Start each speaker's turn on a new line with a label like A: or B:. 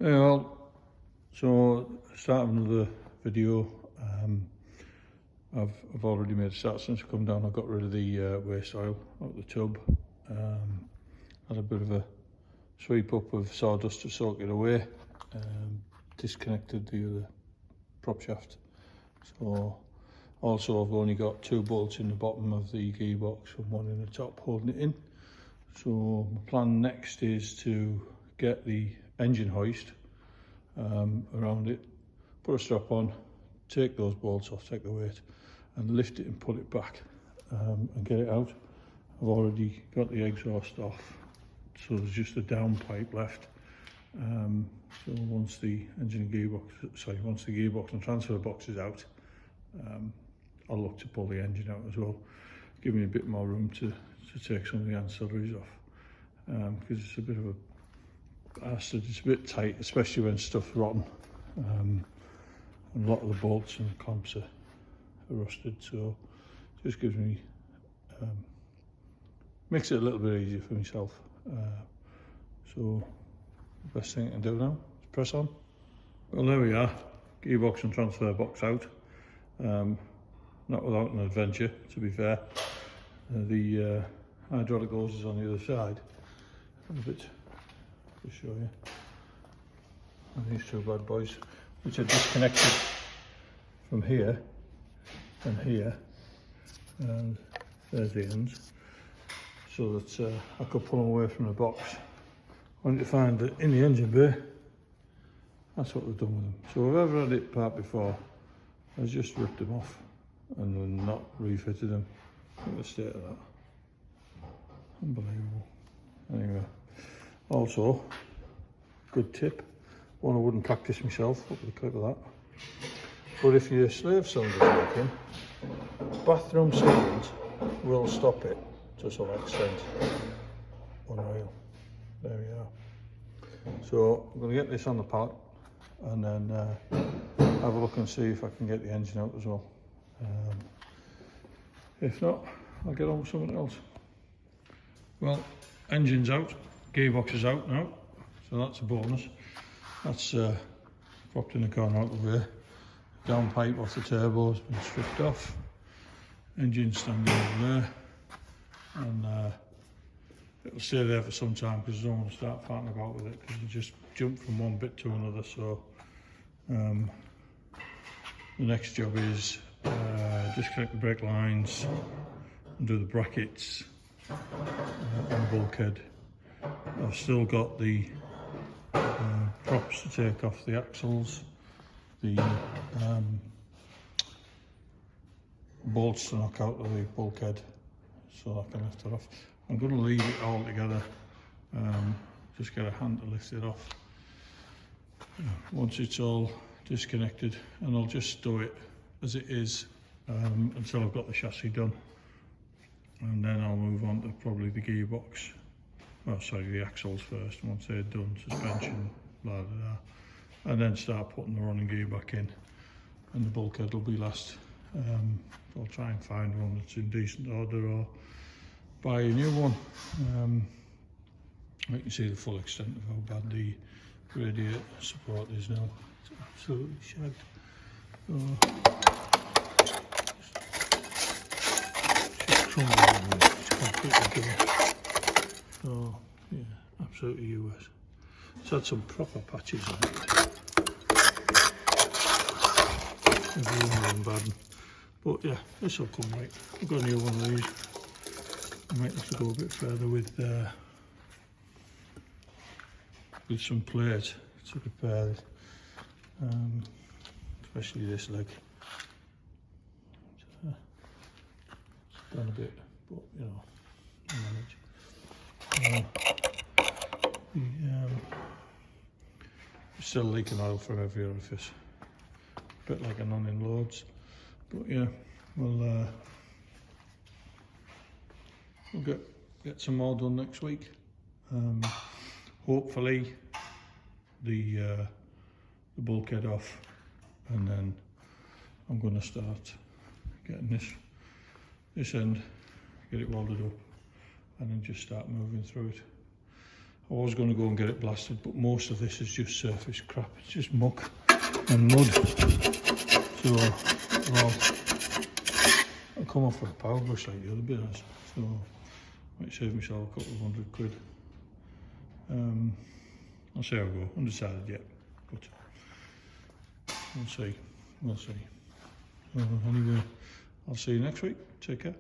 A: Yeah, well, so start another video. I've already made a start since I come down. I got rid of the waste oil out of the tub. Had a bit of a sweep up of sawdust to soak it away. Disconnected the other prop shaft. So also I've only got 2 bolts in the bottom of the gearbox and 1 in the top holding it in. So my plan next is to get the engine hoist around it, put a strap on, take those bolts off, take the weight and lift it and put it back and get it out. I've already got the exhaust off, so there's just a down pipe left. So once the once the gearbox and transfer box is out, I'll look to pull the engine out as well, give me a bit more room to take some of the ancillaries off, because it's a bit of a bastard. It's a bit tight, especially when stuff's rotten, and a lot of the bolts and clamps are rusted, so it just gives me makes it a little bit easier for myself. So the best thing I can do now is press on. Well, there we are, gearbox and transfer box out. Not without an adventure, to be fair. The hydraulic hose is on the other side. A bit to show you. And these 2 bad boys, which are disconnected from here and here, and there's the ends, so that I could pull them away from the box. Only to find that in the engine bay, that's what we've done with them. So if I've ever had it apart before, I've just ripped them off and then not refitted them. Look at the state of that. Unbelievable. Anyway, also, good tip, one I wouldn't practice myself, look at the clip of that. But if your slave cylinder's working, bathroom sealants will stop it to some extent. Unreal. There we are. So I'm going to get this on the pallet and then have a look and see if I can get the engine out as well. If not, I'll get on with something else. Well, engine's out, gearbox is out now, so that's a bonus. That's propped in the corner out of the way. Down pipe off the turbo has been stripped off. Engine standing over there, and it'll stay there for some time because I don't want to start farting about with it, because it just jump from one bit to another. So the next job is disconnect the brake lines and do the brackets on the bulkhead. I've still got the props to take off the axles, the bolts to knock out of the bulkhead so I can lift it off. I'm going to leave it all together, just get a hand to lift it off once it's all disconnected, and I'll just stow it as it is until I've got the chassis done, and then I'll move on to probably the gearbox, well sorry, the axles first. Once they're done, suspension, blah blah blah, and then start putting the running gear back in, and the bulkhead will be last. I'll try and find one that's in decent order or buy a new one. You can see the full extent of how bad the radiator support is now. It's absolutely shagged. So yeah, absolutely US. It's had some proper patches on it. Every one of them bad. But yeah, this will come right. I've got a new one of these. I might have to go a bit further with some plates to repair it, especially this leg. It's done a bit, but you know, I manage. Still leaking oil from every orifice, a bit like a non in loads. But yeah, we'll get some more done next week. Hopefully the bulkhead off, and then I'm going to start getting this end, get it welded up, and then just start moving through it. I was going to go and get it blasted, but most of this is just surface crap. It's just muck and mud. So, well, I'll come off with a power brush like the other bit has. So, I might save myself a couple of £100. I'll see how I go. Undecided yet, but we'll see. We'll see. So, anyway, I'll see you next week. Take care.